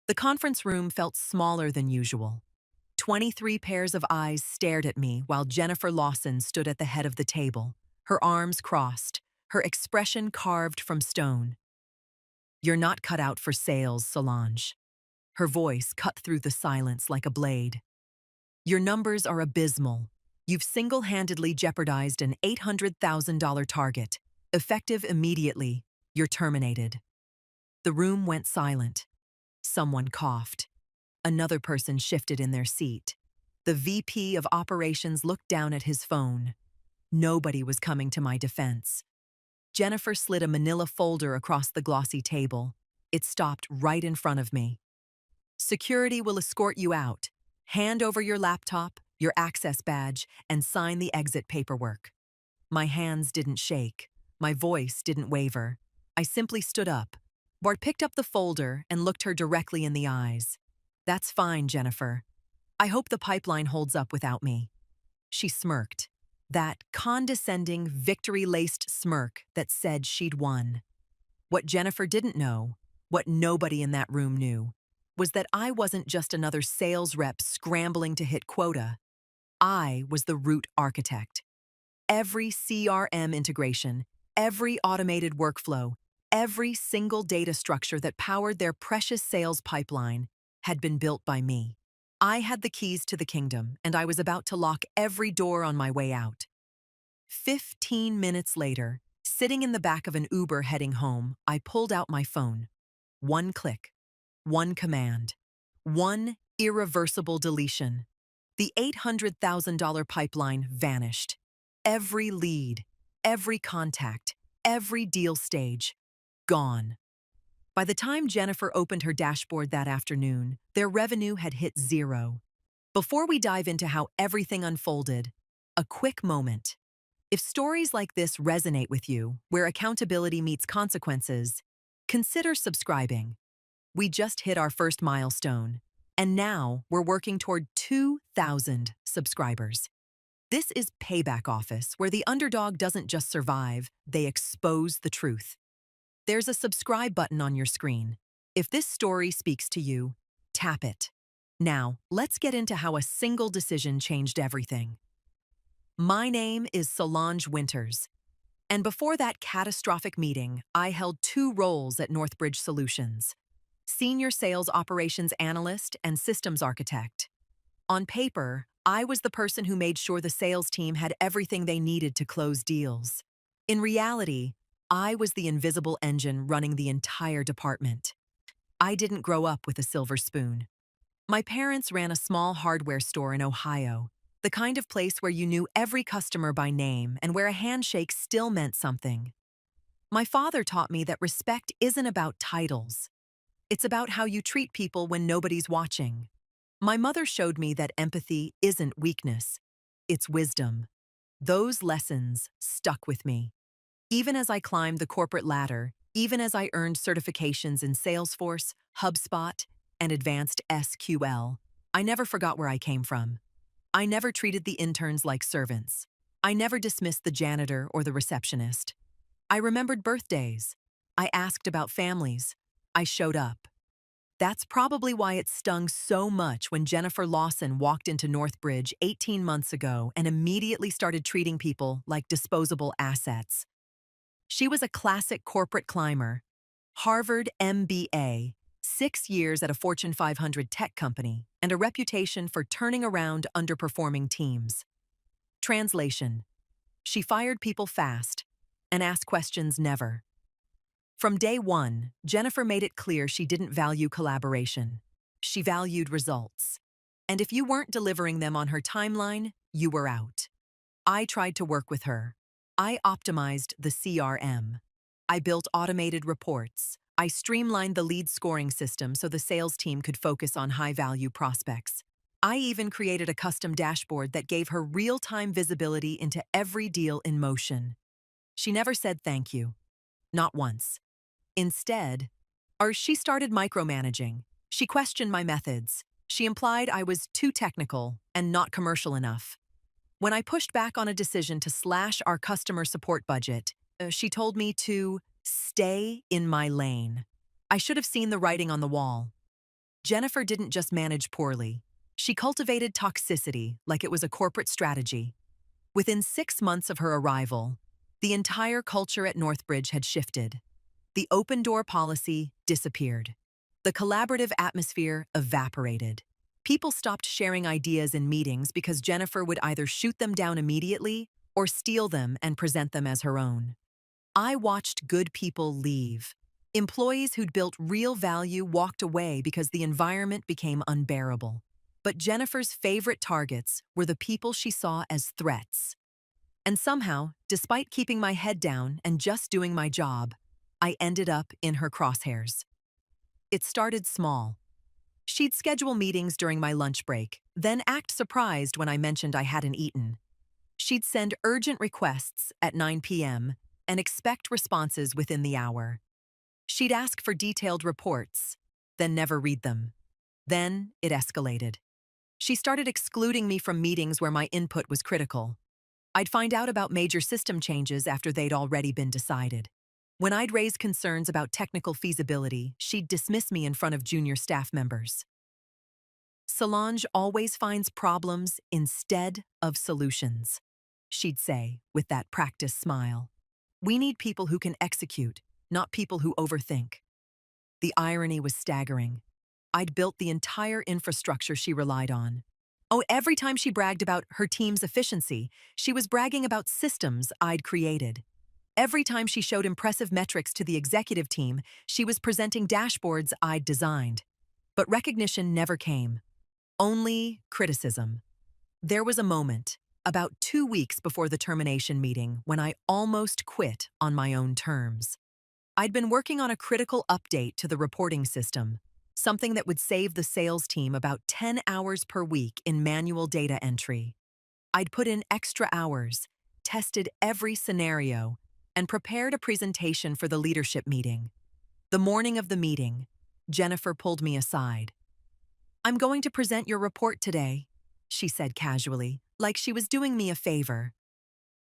The conference room felt smaller than usual. 23 pairs of eyes stared at me while Jennifer Lawson stood at the head of the table, her arms crossed, her expression carved from stone. "You're not cut out for sales, Solange." Her voice cut through the silence like a blade. "Your numbers are abysmal. You've single-handedly jeopardized an $800,000 target. Effective immediately, you're terminated." The room went silent. Someone coughed. Another person shifted in their seat. The VP of operations looked down at his phone. Nobody was coming to my defense. Jennifer slid a manila folder across the glossy table. It stopped right in front of me. "Security will escort you out. Hand over your laptop, your access badge, and sign the exit paperwork." My hands didn't shake. My voice didn't waver. I simply stood up. Bart picked up the folder and looked her directly in the eyes. "That's fine, Jennifer. I hope the pipeline holds up without me." She smirked. That condescending, victory-laced smirk that said she'd won. What Jennifer didn't know, what nobody in that room knew, was that I wasn't just another sales rep scrambling to hit quota. I was the root architect. Every CRM integration, every automated workflow, every single data structure that powered their precious sales pipeline had been built by me. I had the keys to the kingdom, and I was about to lock every door on my way out. 15 minutes later, sitting in the back of an Uber heading home, I pulled out my phone. One click, one command, one irreversible deletion. The $800,000 pipeline vanished. Every lead, every contact, every deal stage, gone. By the time Jennifer opened her dashboard that afternoon, their revenue had hit zero. Before we dive into how everything unfolded, a quick moment. If stories like this resonate with you, where accountability meets consequences, consider subscribing. We just hit our first milestone, and now we're working toward 2,000 subscribers. This is Payback Office, where the underdog doesn't just survive, they expose the truth. There's a subscribe button on your screen. If this story speaks to you, tap it. Now, let's get into how a single decision changed everything. My name is Solange Winters, and before that catastrophic meeting, I held two roles at Northbridge Solutions: Senior Sales Operations Analyst and Systems Architect. On paper, I was the person who made sure the sales team had everything they needed to close deals. In reality, I was the invisible engine running the entire department. I didn't grow up with a silver spoon. My parents ran a small hardware store in Ohio, the kind of place where you knew every customer by name and where a handshake still meant something. My father taught me that respect isn't about titles. It's about how you treat people when nobody's watching. My mother showed me that empathy isn't weakness, it's wisdom. Those lessons stuck with me. Even as I climbed the corporate ladder, even as I earned certifications in Salesforce, HubSpot, and advanced SQL, I never forgot where I came from. I never treated the interns like servants. I never dismissed the janitor or the receptionist. I remembered birthdays. I asked about families. I showed up. That's probably why it stung so much when Jennifer Lawson walked into Northbridge 18 months ago and immediately started treating people like disposable assets. She was a classic corporate climber, Harvard MBA, 6 years at a Fortune 500 tech company, and a reputation for turning around underperforming teams. Translation: she fired people fast and asked questions never. From day one, Jennifer made it clear she didn't value collaboration. She valued results. And if you weren't delivering them on her timeline, you were out. I tried to work with her. I optimized the CRM. I built automated reports. I streamlined the lead scoring system so the sales team could focus on high-value prospects. I even created a custom dashboard that gave her real-time visibility into every deal in motion. She never said thank you. Not once. Instead, she started micromanaging. She questioned my methods. She implied I was too technical and not commercial enough. When I pushed back on a decision to slash our customer support budget, she told me to stay in my lane. I should have seen the writing on the wall. Jennifer didn't just manage poorly. She cultivated toxicity like it was a corporate strategy. Within 6 months of her arrival, the entire culture at Northbridge had shifted. The open-door policy disappeared. The collaborative atmosphere evaporated. People stopped sharing ideas in meetings because Jennifer would either shoot them down immediately or steal them and present them as her own. I watched good people leave. Employees who'd built real value walked away because the environment became unbearable. But Jennifer's favorite targets were the people she saw as threats. And somehow, despite keeping my head down and just doing my job, I ended up in her crosshairs. It started small. She'd schedule meetings during my lunch break, then act surprised when I mentioned I hadn't eaten. She'd send urgent requests at 9 p.m. and expect responses within the hour. She'd ask for detailed reports, then never read them. Then it escalated. She started excluding me from meetings where my input was critical. I'd find out about major system changes after they'd already been decided. When I'd raise concerns about technical feasibility, she'd dismiss me in front of junior staff members. Solange always finds problems instead of solutions, she'd say with that practiced smile. We need people who can execute, not people who overthink. The irony was staggering. I'd built the entire infrastructure she relied on. Oh, every time she bragged about her team's efficiency, she was bragging about systems I'd created. Every time she showed impressive metrics to the executive team, she was presenting dashboards I'd designed. But recognition never came. Only criticism. There was a moment, about 2 weeks before the termination meeting, when I almost quit on my own terms. I'd been working on a critical update to the reporting system, something that would save the sales team about 10 hours per week in manual data entry. I'd put in extra hours, tested every scenario, and prepared a presentation for the leadership meeting. The morning of the meeting, Jennifer pulled me aside. "I'm going to present your report today," she said casually, like she was doing me a favor.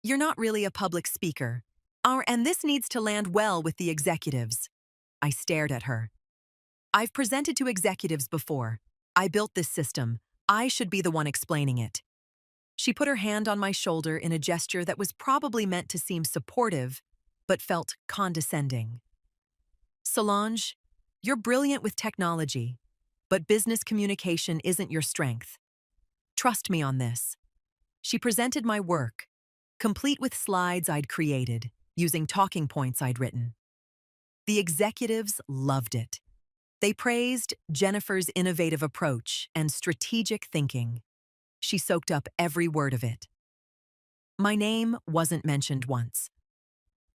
"You're not really a public speaker. And this needs to land well with the executives." I stared at her. "I've presented to executives before. I built this system. I should be the one explaining it." She put her hand on my shoulder in a gesture that was probably meant to seem supportive, but felt condescending. "Solange, you're brilliant with technology, but business communication isn't your strength. Trust me on this." She presented my work, complete with slides I'd created, using talking points I'd written. The executives loved it. They praised Jennifer's innovative approach and strategic thinking. She soaked up every word of it. My name wasn't mentioned once.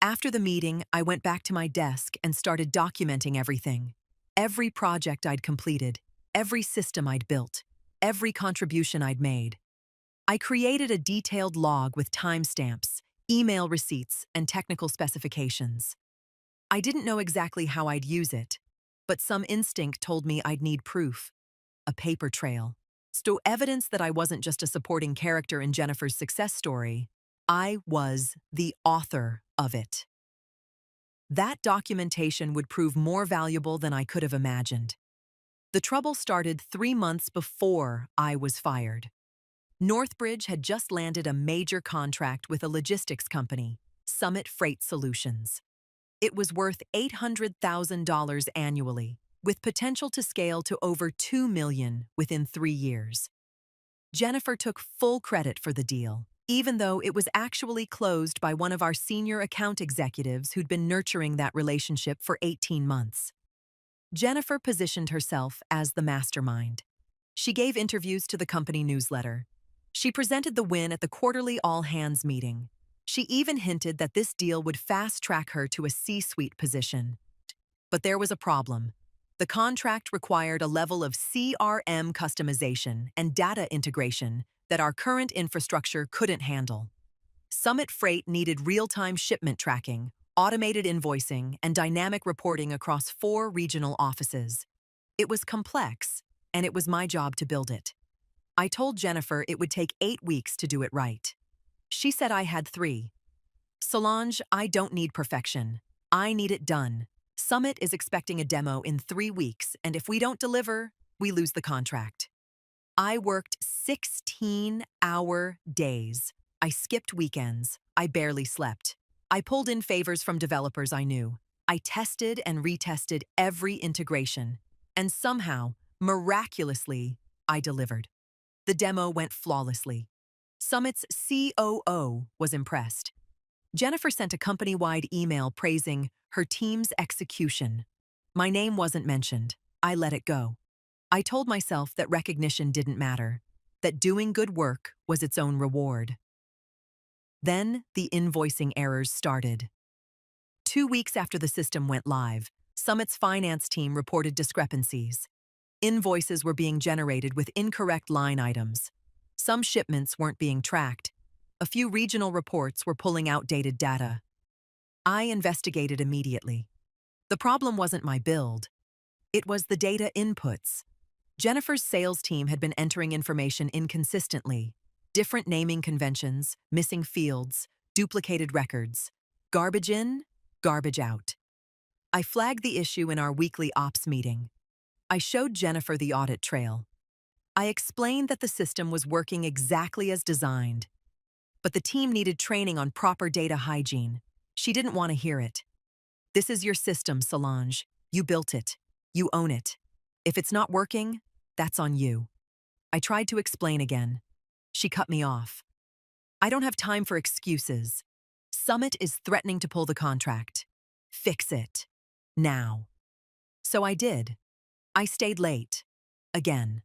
After the meeting, I went back to my desk and started documenting everything. Every project I'd completed, every system I'd built, every contribution I'd made. I created a detailed log with timestamps, email receipts, and technical specifications. I didn't know exactly how I'd use it, but some instinct told me I'd need proof, a paper trail. So evidence that I wasn't just a supporting character in Jennifer's success story, I was the author of it. That documentation would prove more valuable than I could have imagined. The trouble started 3 months before I was fired. Northbridge had just landed a major contract with a logistics company, Summit Freight Solutions. It was worth $800,000 annually, with potential to scale to over $2 million within 3 years. Jennifer took full credit for the deal, even though it was actually closed by one of our senior account executives who'd been nurturing that relationship for 18 months. Jennifer positioned herself as the mastermind. She gave interviews to the company newsletter. She presented the win at the quarterly all-hands meeting. She even hinted that this deal would fast-track her to a C-suite position. But there was a problem. The contract required a level of CRM customization and data integration that our current infrastructure couldn't handle. Summit Freight needed real-time shipment tracking, automated invoicing, and dynamic reporting across 4 regional offices. It was complex, and it was my job to build it. I told Jennifer it would take 8 weeks to do it right. She said I had 3. "Solange, I don't need perfection. I need it done. Summit is expecting a demo in 3 weeks, and if we don't deliver, we lose the contract. I worked 16-hour days. I skipped weekends. I barely slept. I pulled in favors from developers I knew. I tested and retested every integration. And somehow, miraculously, I delivered. The demo went flawlessly. Summit's COO was impressed. Jennifer sent a company-wide email praising her team's execution. My name wasn't mentioned. I let it go. I told myself that recognition didn't matter, that doing good work was its own reward. Then the invoicing errors started. 2 weeks after the system went live, Summit's finance team reported discrepancies. Invoices were being generated with incorrect line items. Some shipments weren't being tracked. A few regional reports were pulling outdated data. I investigated immediately. The problem wasn't my build. It was the data inputs. Jennifer's sales team had been entering information inconsistently. Different naming conventions, missing fields, duplicated records. Garbage in, garbage out. I flagged the issue in our weekly ops meeting. I showed Jennifer the audit trail. I explained that the system was working exactly as designed, but the team needed training on proper data hygiene. She didn't want to hear it. This is your system, Solange. You built it. You own it. If it's not working, that's on you. I tried to explain again. She cut me off. I don't have time for excuses. Summit is threatening to pull the contract. Fix it. Now. So I did. I stayed late. Again.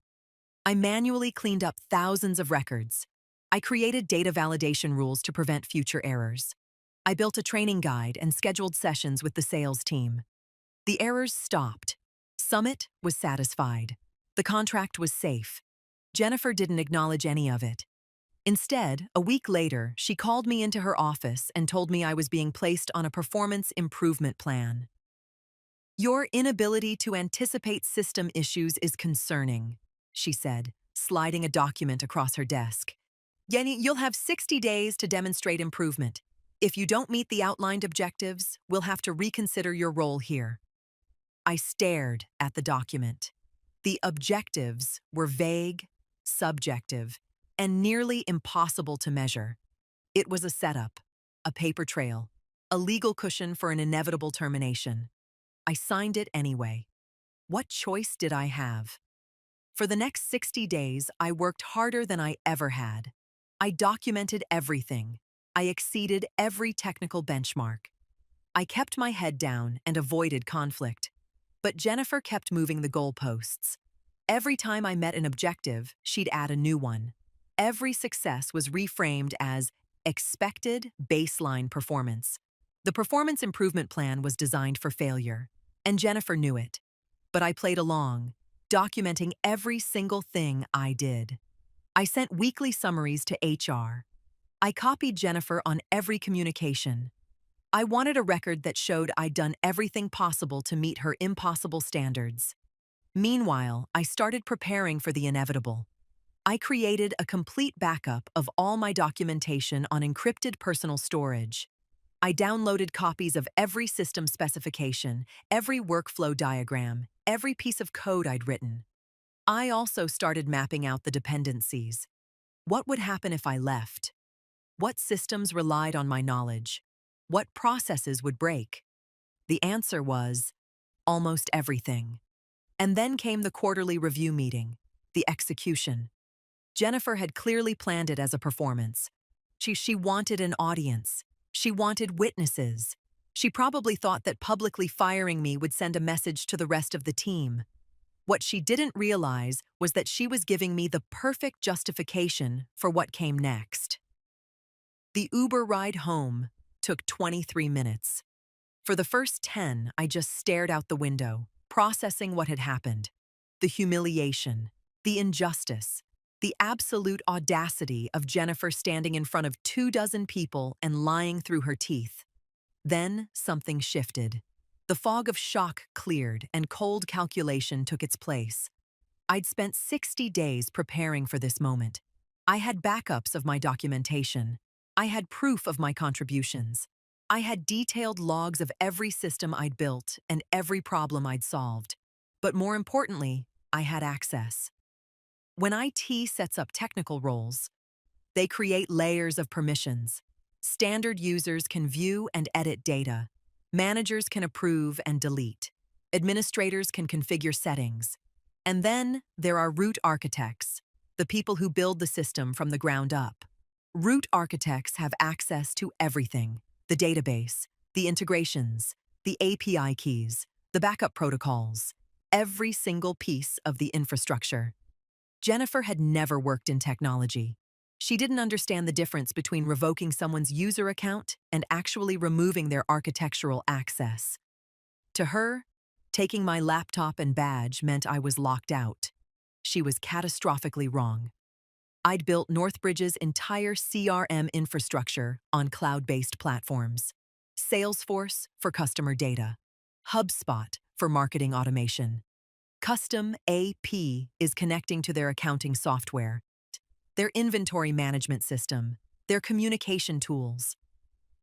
I manually cleaned up thousands of records. I created data validation rules to prevent future errors. I built a training guide and scheduled sessions with the sales team. The errors stopped. Summit was satisfied. The contract was safe. Jennifer didn't acknowledge any of it. Instead, a week later, she called me into her office and told me I was being placed on a performance improvement plan. Your inability to anticipate system issues is concerning, she said, sliding a document across her desk. Yenny, you'll have 60 days to demonstrate improvement. If you don't meet the outlined objectives, we'll have to reconsider your role here. I stared at the document. The objectives were vague, subjective, and nearly impossible to measure. It was a setup, a paper trail, a legal cushion for an inevitable termination. I signed it anyway. What choice did I have? For the next 60 days, I worked harder than I ever had. I documented everything. I exceeded every technical benchmark. I kept my head down and avoided conflict. But Jennifer kept moving the goalposts. Every time I met an objective, she'd add a new one. Every success was reframed as expected baseline performance. The performance improvement plan was designed for failure, and Jennifer knew it. But I played along, documenting every single thing I did. I sent weekly summaries to HR. I copied Jennifer on every communication. I wanted a record that showed I'd done everything possible to meet her impossible standards. Meanwhile, I started preparing for the inevitable. I created a complete backup of all my documentation on encrypted personal storage. I downloaded copies of every system specification, every workflow diagram, every piece of code I'd written. I also started mapping out the dependencies. What would happen if I left? What systems relied on my knowledge? What processes would break? The answer was almost everything. And then came the quarterly review meeting, the execution. Jennifer had clearly planned it as a performance. She wanted an audience. She wanted witnesses. She probably thought that publicly firing me would send a message to the rest of the team. What she didn't realize was that she was giving me the perfect justification for what came next. The Uber ride home took 23 minutes. For the first 10, I just stared out the window, processing what had happened. The humiliation, the injustice, the absolute audacity of Jennifer standing in front of 24 people and lying through her teeth. Then something shifted. The fog of shock cleared and cold calculation took its place. I'd spent 60 days preparing for this moment. I had backups of my documentation. I had proof of my contributions. I had detailed logs of every system I'd built and every problem I'd solved. But more importantly, I had access. When IT sets up technical roles, they create layers of permissions. Standard users can view and edit data. Managers can approve and delete. Administrators can configure settings. And then there are root architects, the people who build the system from the ground up. Root architects have access to everything: the database, the integrations, the API keys, the backup protocols, every single piece of the infrastructure. Jennifer had never worked in technology. She didn't understand the difference between revoking someone's user account and actually removing their architectural access. To her, taking my laptop and badge meant I was locked out. She was catastrophically wrong. I'd built Northbridge's entire CRM infrastructure on cloud-based platforms. Salesforce for customer data, HubSpot for marketing automation. Custom AP is connecting to their accounting software, their inventory management system, their communication tools.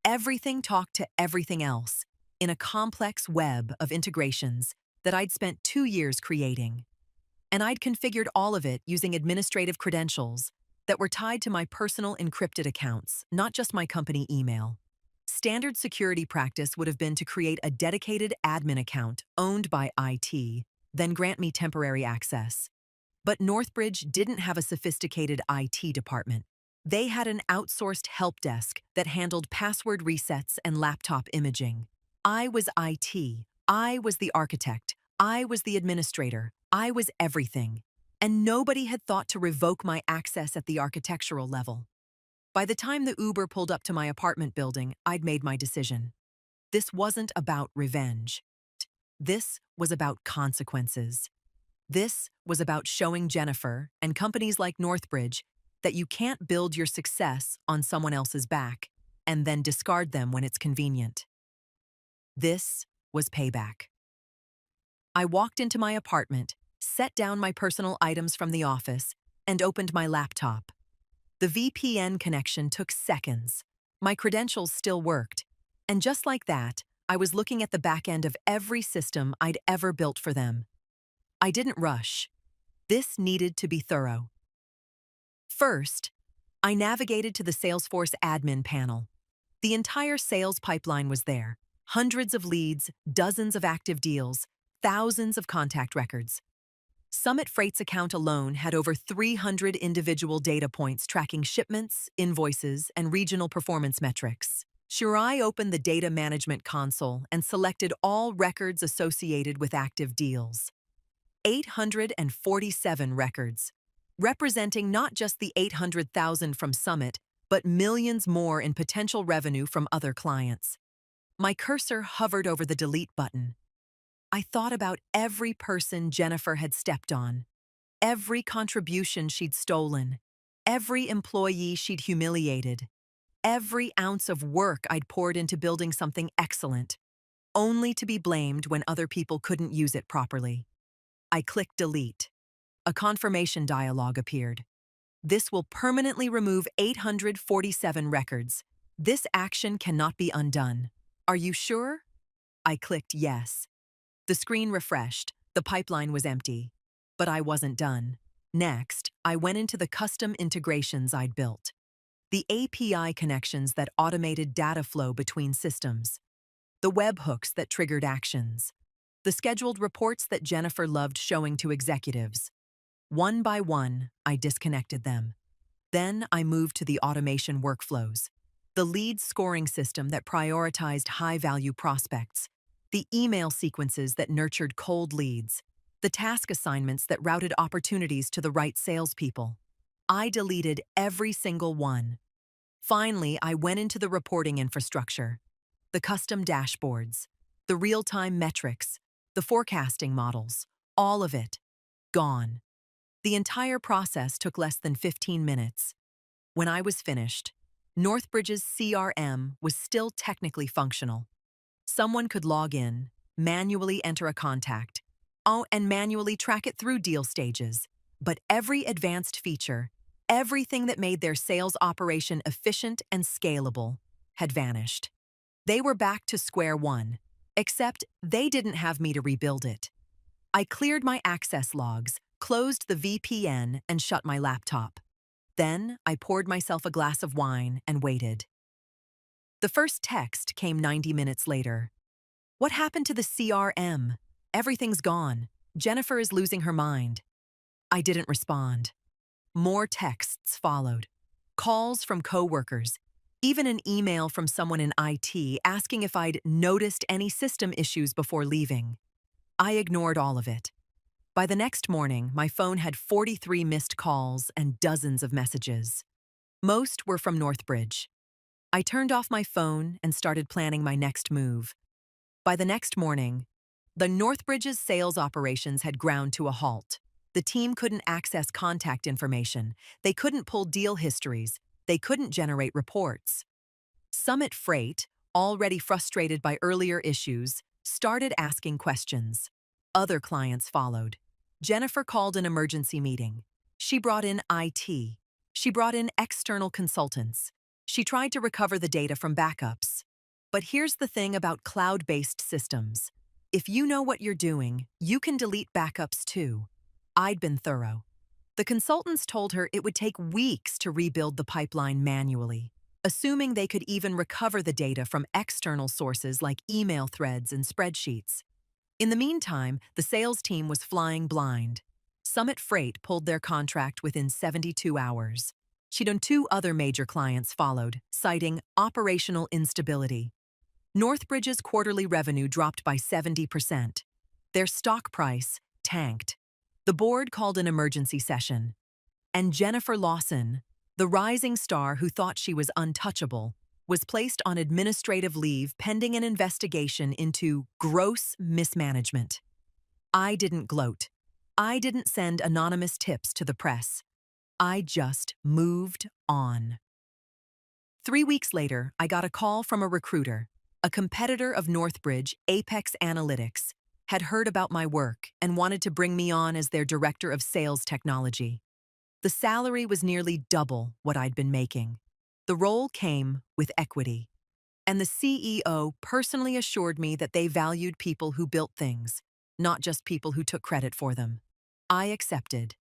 Everything talked to everything else in a complex web of integrations that I'd spent 2 years creating. And I'd configured all of it using administrative credentials that were tied to my personal encrypted accounts, not just my company email. Standard security practice would have been to create a dedicated admin account owned by IT, then grant me temporary access. But Northbridge didn't have a sophisticated IT department. They had an outsourced help desk that handled password resets and laptop imaging. I was IT. I was the architect. I was the administrator. I was everything. And nobody had thought to revoke my access at the architectural level. By the time the Uber pulled up to my apartment building, I'd made my decision. This wasn't about revenge. This was about consequences. This was about showing Jennifer and companies like Northbridge that you can't build your success on someone else's back and then discard them when it's convenient. This was payback. I walked into my apartment, set down my personal items from the office, and opened my laptop. The VPN connection took seconds. My credentials still worked. And just like that, I was looking at the back end of every system I'd ever built for them. I didn't rush. This needed to be thorough. First, I navigated to the Salesforce admin panel. The entire sales pipeline was there. Hundreds of leads, dozens of active deals, thousands of contact records. Summit Freight's account alone had over 300 individual data points tracking shipments, invoices, and regional performance metrics. Shirai opened the data management console and selected all records associated with active deals. 847 records, representing not just the 800,000 from Summit, but millions more in potential revenue from other clients. My cursor hovered over the delete button. I thought about every person Jennifer had stepped on, every contribution she'd stolen, every employee she'd humiliated, every ounce of work I'd poured into building something excellent, only to be blamed when other people couldn't use it properly. I clicked delete. A confirmation dialog appeared. This will permanently remove 847 records. This action cannot be undone. Are you sure? I clicked yes. The screen refreshed. The pipeline was empty. But I wasn't done. Next, I went into the custom integrations I'd built. The API connections that automated data flow between systems. The webhooks that triggered actions. The scheduled reports that Jennifer loved showing to executives. One by one, I disconnected them. Then I moved to the automation workflows. The lead scoring system that prioritized high-value prospects. The email sequences that nurtured cold leads. The task assignments that routed opportunities to the right salespeople. I deleted every single one. Finally, I went into the reporting infrastructure. The custom dashboards. The real-time metrics. The forecasting models. All of it. Gone. The entire process took less than 15 minutes. When I was finished, Northbridge's CRM was still technically functional. Someone could log in, manually enter a contact, and manually track it through deal stages. But every advanced feature, everything that made their sales operation efficient and scalable, had vanished. They were back to square one, except they didn't have me to rebuild it. I cleared my access logs, closed the VPN, and shut my laptop. Then I poured myself a glass of wine and waited. The first text came 90 minutes later. What happened to the CRM? Everything's gone. Jennifer is losing her mind. I didn't respond. More texts followed. Calls from coworkers, even an email from someone in IT asking if I'd noticed any system issues before leaving. I ignored all of it. By the next morning, my phone had 43 missed calls and dozens of messages. Most were from Northbridge. I turned off my phone and started planning my next move. By the next morning, the Northbridge's sales operations had ground to a halt. The team couldn't access contact information. They couldn't pull deal histories. They couldn't generate reports. Summit Freight, already frustrated by earlier issues, started asking questions. Other clients followed. Jennifer called an emergency meeting. She brought in IT. She brought in external consultants. She tried to recover the data from backups. But here's the thing about cloud-based systems. If you know what you're doing, you can delete backups too. I'd been thorough. The consultants told her it would take weeks to rebuild the pipeline manually, assuming they could even recover the data from external sources like email threads and spreadsheets. In the meantime, the sales team was flying blind. Summit Freight pulled their contract within 72 hours. She'd owned 2 other major clients followed, citing operational instability. Northbridge's quarterly revenue dropped by 70%. Their stock price tanked. The board called an emergency session. And Jennifer Lawson, the rising star who thought she was untouchable, was placed on administrative leave pending an investigation into gross mismanagement. I didn't gloat. I didn't send anonymous tips to the press. I just moved on. 3 weeks later, I got a call from a recruiter. A competitor of Northbridge, Apex Analytics, had heard about my work and wanted to bring me on as their director of sales technology. The salary was nearly double what I'd been making. The role came with equity. And the CEO personally assured me that they valued people who built things, not just people who took credit for them. I accepted.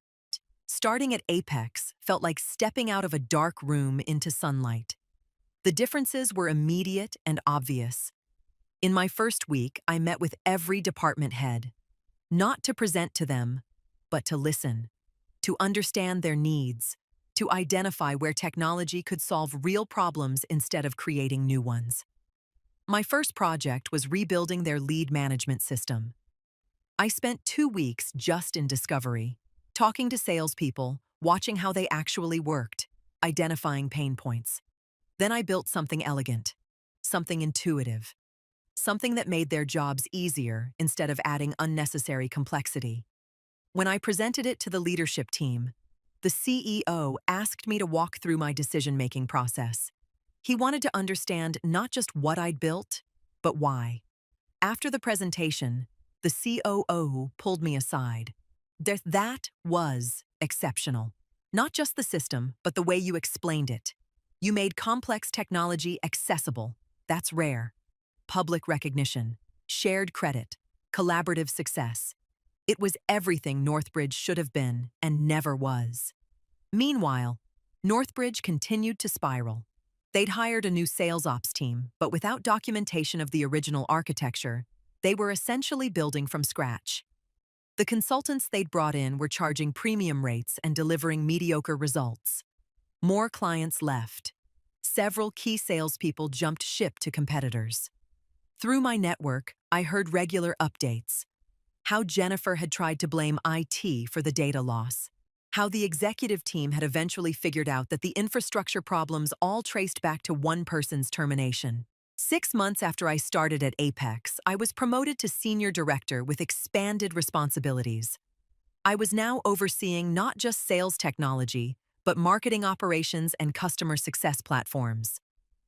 Starting at Apex felt like stepping out of a dark room into sunlight. The differences were immediate and obvious. In my first week, I met with every department head, not to present to them, but to listen, to understand their needs, to identify where technology could solve real problems instead of creating new ones. My first project was rebuilding their lead management system. I spent 2 weeks just in discovery, talking to salespeople, watching how they actually worked, identifying pain points. Then I built something elegant, something intuitive, something that made their jobs easier instead of adding unnecessary complexity. When I presented it to the leadership team, the CEO asked me to walk through my decision-making process. He wanted to understand not just what I'd built, but why. After the presentation, the COO pulled me aside. That was exceptional. Not just the system, but the way you explained it. You made complex technology accessible. That's rare. Public recognition, shared credit, collaborative success. It was everything Northbridge should have been and never was. Meanwhile, Northbridge continued to spiral. They'd hired a new sales ops team, but without documentation of the original architecture, they were essentially building from scratch. The consultants they'd brought in were charging premium rates and delivering mediocre results. More clients left. Several key salespeople jumped ship to competitors. Through my network, I heard regular updates. How Jennifer had tried to blame IT for the data loss. How the executive team had eventually figured out that the infrastructure problems all traced back to one person's termination. 6 months after I started at Apex, I was promoted to senior director with expanded responsibilities. I was now overseeing not just sales technology, but marketing operations and customer success platforms.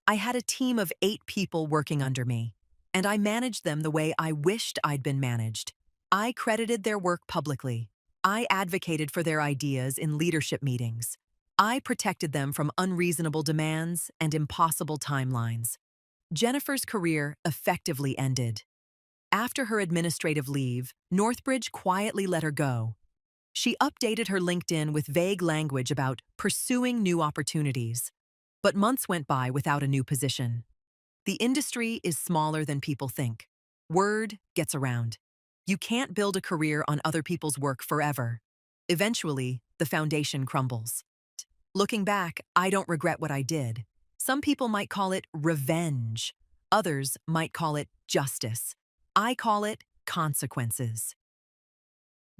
I had a team of 8 people working under me, and I managed them the way I wished I'd been managed. I credited their work publicly. I advocated for their ideas in leadership meetings. I protected them from unreasonable demands and impossible timelines. Jennifer's career effectively ended. After her administrative leave, Northbridge quietly let her go. She updated her LinkedIn with vague language about pursuing new opportunities. But months went by without a new position. The industry is smaller than people think. Word gets around. You can't build a career on other people's work forever. Eventually, the foundation crumbles. Looking back, I don't regret what I did. Some people might call it revenge. Others might call it justice. I call it consequences.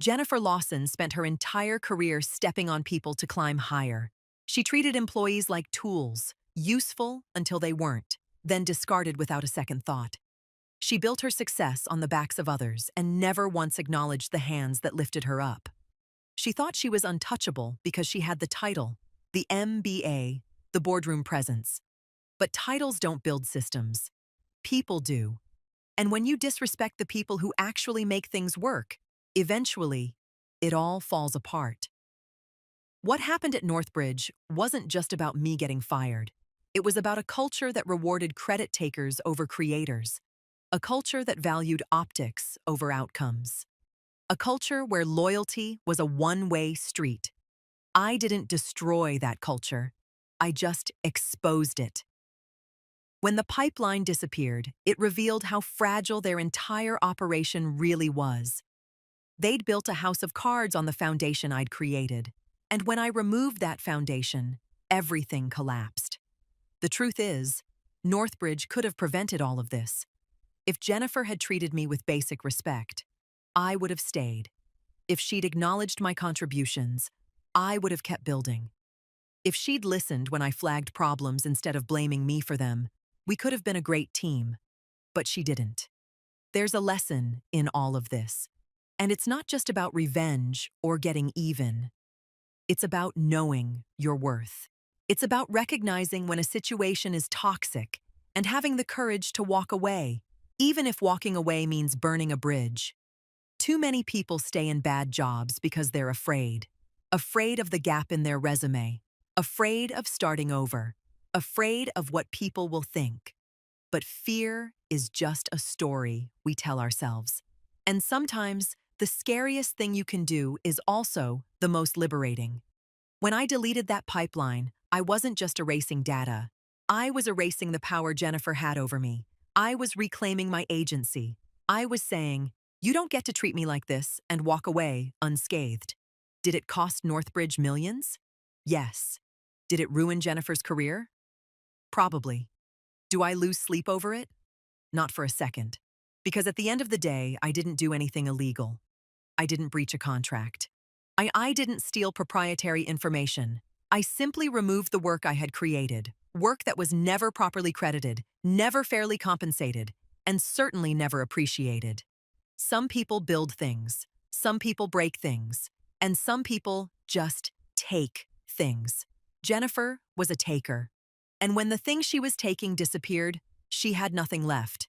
Jennifer Lawson spent her entire career stepping on people to climb higher. She treated employees like tools, useful until they weren't, then discarded without a second thought. She built her success on the backs of others and never once acknowledged the hands that lifted her up. She thought she was untouchable because she had the title, the MBA, the boardroom presence. But titles don't build systems. People do. And when you disrespect the people who actually make things work, eventually, it all falls apart. What happened at Northbridge wasn't just about me getting fired. It was about a culture that rewarded credit takers over creators, a culture that valued optics over outcomes, a culture where loyalty was a one-way street. I didn't destroy that culture. I just exposed it. When the pipeline disappeared, it revealed how fragile their entire operation really was. They'd built a house of cards on the foundation I'd created, and when I removed that foundation, everything collapsed. The truth is, Northbridge could have prevented all of this. If Jennifer had treated me with basic respect, I would have stayed. If she'd acknowledged my contributions, I would have kept building. If she'd listened when I flagged problems instead of blaming me for them, we could have been a great team. But she didn't. There's a lesson in all of this. And it's not just about revenge or getting even. It's about knowing your worth. It's about recognizing when a situation is toxic and having the courage to walk away, even if walking away means burning a bridge. Too many people stay in bad jobs because they're afraid. Afraid of the gap in their resume. Afraid of starting over. Afraid of what people will think. But fear is just a story we tell ourselves. And sometimes, the scariest thing you can do is also the most liberating. When I deleted that pipeline, I wasn't just erasing data. I was erasing the power Jennifer had over me. I was reclaiming my agency. I was saying, you don't get to treat me like this and walk away unscathed. Did it cost Northbridge millions? Yes. Did it ruin Jennifer's career? Probably. Do I lose sleep over it? Not for a second. Because at the end of the day, I didn't do anything illegal. I didn't breach a contract. I didn't steal proprietary information. I simply removed the work I had created, work that was never properly credited, never fairly compensated, and certainly never appreciated. Some people build things, some people break things, and some people just take things. Jennifer was a taker. And when the thing she was taking disappeared, she had nothing left.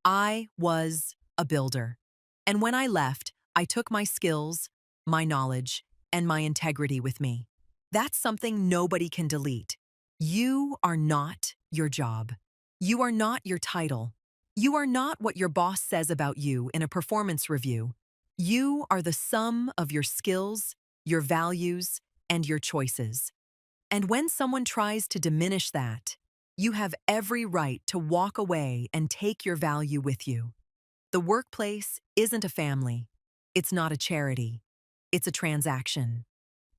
I was a builder. And when I left, I took my skills, my knowledge, and my integrity with me. That's something nobody can delete. You are not your job. You are not your title. You are not what your boss says about you in a performance review. You are the sum of your skills, your values, and your choices. And when someone tries to diminish that, you have every right to walk away and take your value with you. The workplace isn't a family. It's not a charity. It's a transaction.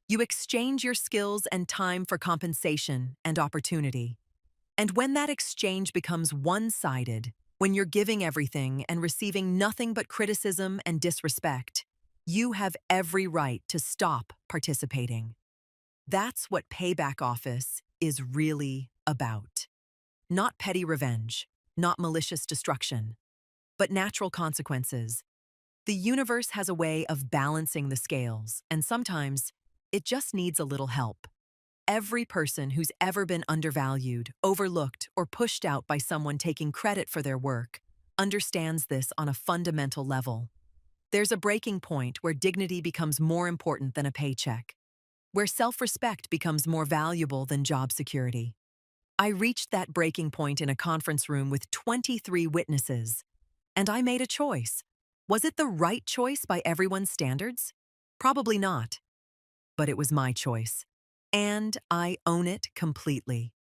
You exchange your skills and time for compensation and opportunity. And when that exchange becomes one-sided, when you're giving everything and receiving nothing but criticism and disrespect, you have every right to stop participating. That's what Payback Office is really about. Not petty revenge, not malicious destruction, but natural consequences. The universe has a way of balancing the scales, and sometimes it just needs a little help. Every person who's ever been undervalued, overlooked, or pushed out by someone taking credit for their work understands this on a fundamental level. There's a breaking point where dignity becomes more important than a paycheck, where self-respect becomes more valuable than job security. I reached that breaking point in a conference room with 23 witnesses. And I made a choice. Was it the right choice by everyone's standards? Probably not, but it was my choice. And I own it completely.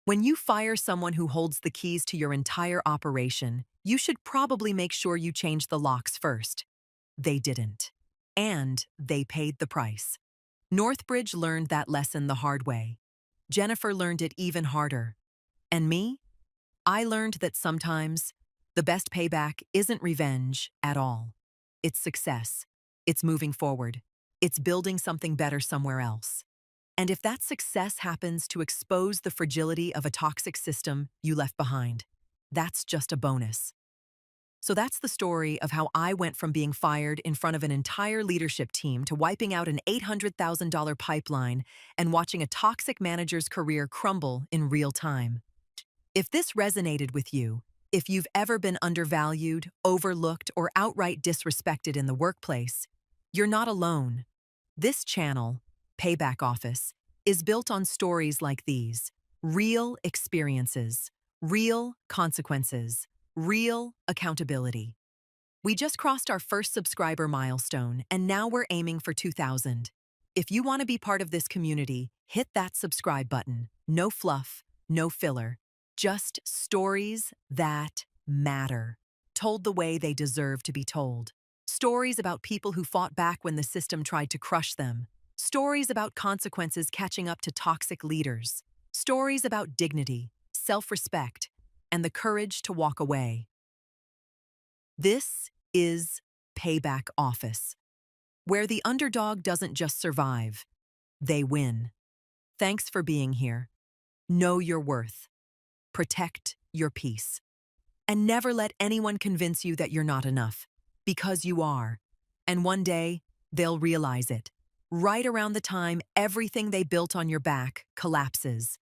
When you fire someone who holds the keys to your entire operation, you should probably make sure you change the locks first. They didn't. And they paid the price. Northbridge learned that lesson the hard way. Jennifer learned it even harder. And me? I learned that sometimes the best payback isn't revenge at all. It's success. It's moving forward. It's building something better somewhere else. And if that success happens to expose the fragility of a toxic system you left behind, that's just a bonus. So that's the story of how I went from being fired in front of an entire leadership team to wiping out an $800,000 pipeline and watching a toxic manager's career crumble in real time. If this resonated with you, if you've ever been undervalued, overlooked, or outright disrespected in the workplace, you're not alone. This channel, Payback Office, is built on stories like these: real experiences, real consequences, real accountability. We just crossed our first subscriber milestone, and now we're aiming for 2,000. If you want to be part of this community, hit that subscribe button. No fluff, no filler. Just stories that matter, told the way they deserve to be told. Stories about people who fought back when the system tried to crush them. Stories about consequences catching up to toxic leaders. Stories about dignity, self-respect, and the courage to walk away. This is Payback Office, where the underdog doesn't just survive, they win. Thanks for being here. Know your worth. Protect your peace. And never let anyone convince you that you're not enough, because you are. And one day, they'll realize it, right around the time everything they built on your back collapses.